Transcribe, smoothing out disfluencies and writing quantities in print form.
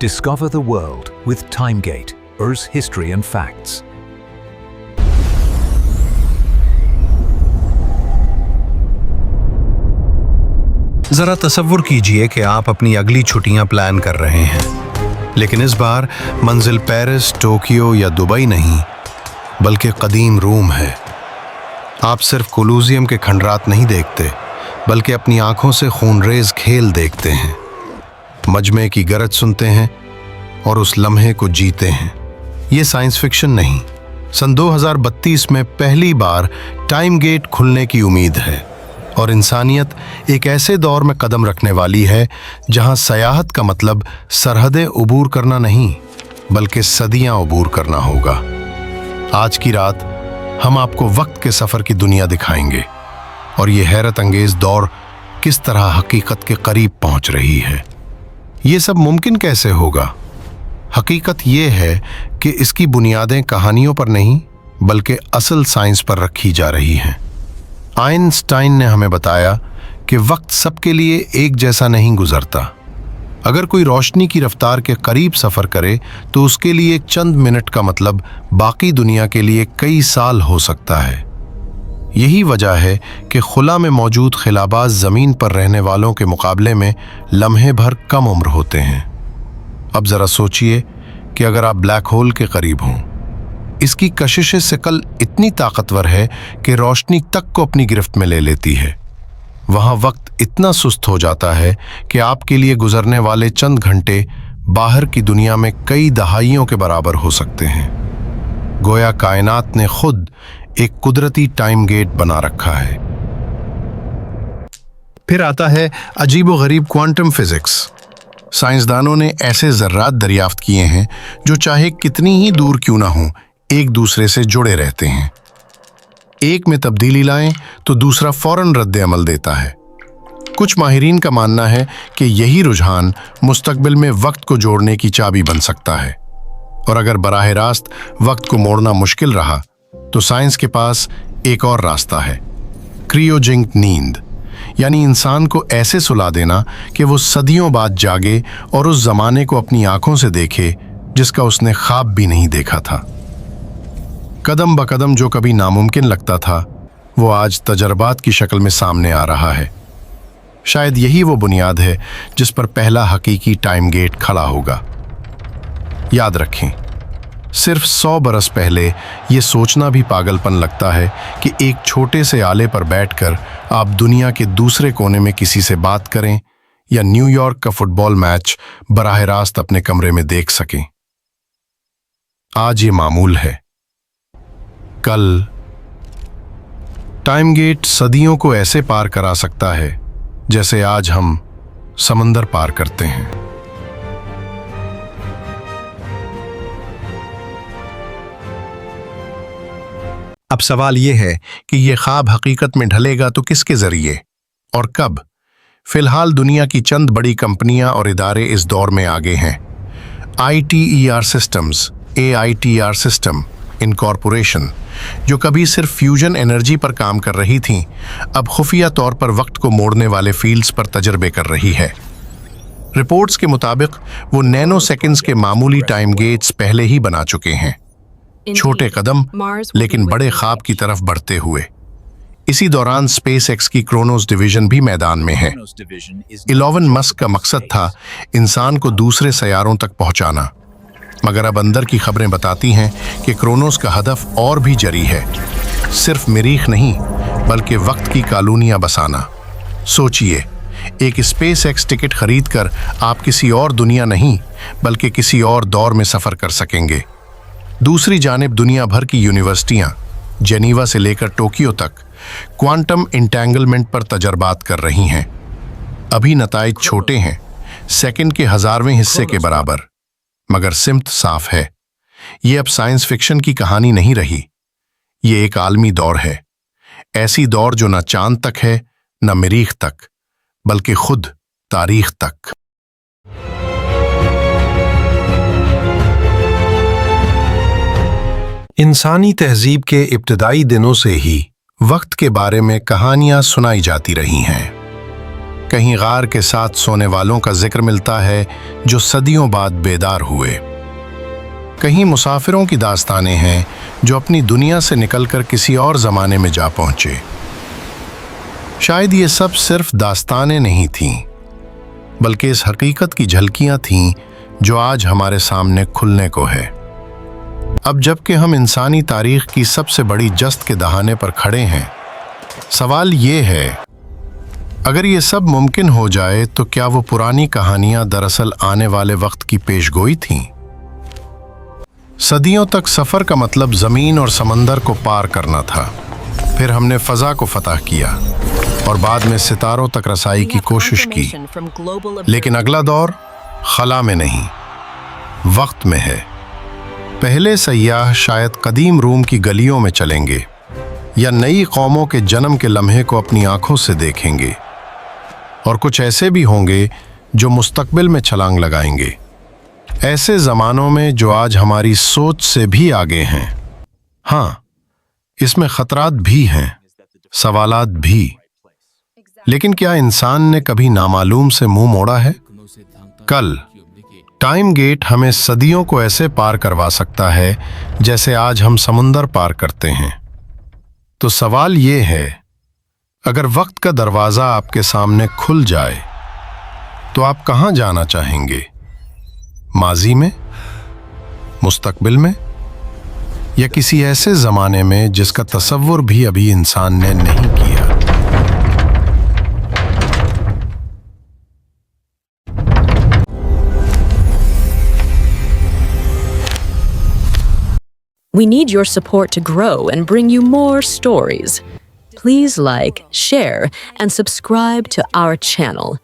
Discover the world with TimeGate, Earth's history and facts. ज़रा तसव्वुर कीजिए कि आप अपनी अगली छुट्टियां प्लान कर रहे हैं, लेकिन इस बार मंजिल पेरिस, टोक्यो या दुबई नहीं, बल्कि कदीम रोम है। आप सिर्फ कोलोसियम के खंडरात नहीं देखते, बल्कि अपनी आंखों से खूनरेज खेल देखते हैं, मजमे की गरज सुनते हैं और उस लम्हे को जीते हैं। ये साइंस फिक्शन नहीं, सन 2032 में पहली बार टाइम गेट खुलने की उम्मीद है और इंसानियत एक ऐसे दौर में कदम रखने वाली है जहां सयाहत का मतलब सरहदें उबूर करना नहीं, बल्कि सदियां उबूर करना होगा। आज की रात हम आपको वक्त के सफ़र की दुनिया दिखाएंगे और ये हैरत अंगेज दौर किस तरह हकीकत के करीब पहुंच रही है। ये सब मुमकिन कैसे होगा? हकीकत ये है कि इसकी बुनियादें कहानियों पर नहीं, बल्कि असल साइंस पर रखी जा रही हैं। आइंस्टाइन ने हमें बताया कि वक्त सबके लिए एक जैसा नहीं गुजरता। अगर कोई रोशनी की रफ्तार के करीब सफ़र करे तो उसके लिए चंद मिनट का मतलब बाकी दुनिया के लिए कई साल हो सकता है। यही वजह है कि खुला में मौजूद खिलाबाज ज़मीन पर रहने वालों के मुकाबले में लम्हे भर कम उम्र होते हैं। अब ज़रा सोचिए कि अगर आप ब्लैक होल के करीब हों, इसकी कशिश सिकल इतनी ताकतवर है कि रोशनी तक को अपनी गिरफ्त में ले लेती है। वहाँ वक्त इतना सुस्त हो जाता है कि आपके लिए गुजरने वाले चंद घंटे बाहर की दुनिया में कई दहाइयों के बराबर हो सकते हैं। गोया कायनात ने खुद एक कुदरती टाइम गेट बना रखा है। फिर आता है अजीबो-गरीब क्वांटम फिजिक्स। साइंसदानों ने ऐसे ज़र्रात दरियाफ्त किए हैं जो चाहे कितनी ही दूर क्यों ना हों, एक दूसरे से जुड़े रहते हैं। एक में तब्दीली लाएं तो दूसरा फौरन रद्द अमल देता है। कुछ माहिरीन का मानना है कि यही रुझान मुस्तकबिल में वक्त को जोड़ने की चाबी बन सकता है। और अगर बराह रास्त वक्त को मोड़ना मुश्किल रहा तो साइंस के पास एक और रास्ता है, क्रियोजेनिक नींद, यानी इंसान को ऐसे सुला देना कि वो सदियों बाद जागे और उस जमाने को अपनी आंखों से देखे जिसका उसने ख्वाब भी नहीं देखा था। कदम ब कदम जो कभी नामुमकिन लगता था वो आज तजर्बात की शक्ल में सामने आ रहा है। शायद यही वो बुनियाद है जिस पर पहला हकीकी टाइम गेट खड़ा होगा। याद रखें, सिर्फ 100 बरस पहले ये सोचना भी पागलपन लगता है कि एक छोटे से आले पर बैठकर आप दुनिया के दूसरे कोने में किसी से बात करें या न्यूयॉर्क का फुटबॉल मैच बराह रास्त अपने कमरे में देख सकें। आज ये मामूल है। कल टाइम गेट सदियों को ऐसे पार करा सकता है जैसे आज हम समंदर पार करते हैं। अब सवाल यह है कि यह ख्वाब हकीकत में ढलेगा तो किसके जरिए और कब? फिलहाल दुनिया की चंद बड़ी कंपनियां और इदारे इस दौर में आगे हैं। ITER systems, AITR system incorporation, जो कभी सिर्फ फ्यूजन एनर्जी पर काम कर रही थीं, अब खुफिया तौर पर वक्त को मोड़ने वाले फील्ड्स पर तजर्बे कर रही है। रिपोर्ट्स के मुताबिक वो नैनो सेकंड्स के मामूली टाइम गेट्स पहले ही बना चुके हैं। छोटे कदम लेकिन बड़े ख्वाब की तरफ बढ़ते हुए। इसी दौरान स्पेस एक्स की क्रोनोस डिवीजन भी मैदान में है। इलॉन मस्क का मकसद था इंसान को दूसरे सैयारों तक पहुंचाना, मगर अब अंदर की खबरें बताती हैं कि क्रोनोस का हदफ और भी जरी है, सिर्फ मरीख नहीं बल्कि वक्त की कॉलोनियां बसाना। सोचिए, एक स्पेस एक्स टिकट खरीदकर आप किसी और दुनिया नहीं बल्कि किसी और दौर में सफर कर सकेंगे। दूसरी जानिब दुनिया भर की यूनिवर्सिटियां जेनीवा से लेकर टोक्यो तक क्वांटम इंटेंगलमेंट पर तजर्बात कर रही हैं। अभी नताइज छोटे हैं, सेकंड के 1000वें हिस्से के बराबर, मगर सिमत साफ है। ये अब साइंस फिक्शन की कहानी नहीं रही, ये एक आलमी दौर है। ऐसी दौर जो न चांद तक है न मरीख तक, बल्कि खुद तारीख तक। इंसानी तहजीब के इब्तदाई दिनों से ही वक्त के बारे में कहानियां सुनाई जाती रही हैं। कहीं गार के साथ सोने वालों का जिक्र मिलता है जो सदियों बाद बेदार हुए। कहीं मुसाफिरों की दास्तानें हैं जो अपनी दुनिया से निकलकर किसी और ज़माने में जा पहुंचे। शायद ये सब सिर्फ दास्तानें नहीं थीं, बल्कि इस हकीकत की झलकियां थीं जो आज हमारे सामने खुलने को है। अब जबकि हम इंसानी तारीख की सबसे बड़ी जस्त के दहाने पर खड़े हैं, सवाल ये है, अगर ये सब मुमकिन हो जाए तो क्या वो पुरानी कहानियां दरअसल आने वाले वक्त की पेशगोई थीं? सदियों तक सफर का मतलब जमीन और समंदर को पार करना था। फिर हमने फजा को फतह किया और बाद में सितारों तक रसाई की कोशिश की। लेकिन अगला दौर खला में नहीं, वक्त में है। पहले सयाह शायद कदीम रूम की गलियों में चलेंगे या नई कौमों के जन्म के लम्हे को अपनी आंखों से देखेंगे, और कुछ ऐसे भी होंगे जो मुस्तकबिल में छलांग लगाएंगे, ऐसे ज़मानों में जो आज हमारी सोच से भी आगे हैं। हाँ, इसमें खतरात भी हैं, सवालात भी। लेकिन क्या इंसान ने कभी नामालूम से मुंह मोड़ा है? कल टाइम गेट हमें सदियों को ऐसे पार करवा सकता है जैसे आज हम समुंदर पार करते हैं। तो सवाल ये है, अगर वक्त का दरवाज़ा आपके सामने खुल जाए तो आप कहाँ जाना चाहेंगे? माजी में, मुस्तकबिल में, या किसी ऐसे ज़माने में जिसका तसव्वुर भी अभी इंसान ने नहीं किया? We need your support to grow and bring you more stories. Please like, share, and subscribe to our channel.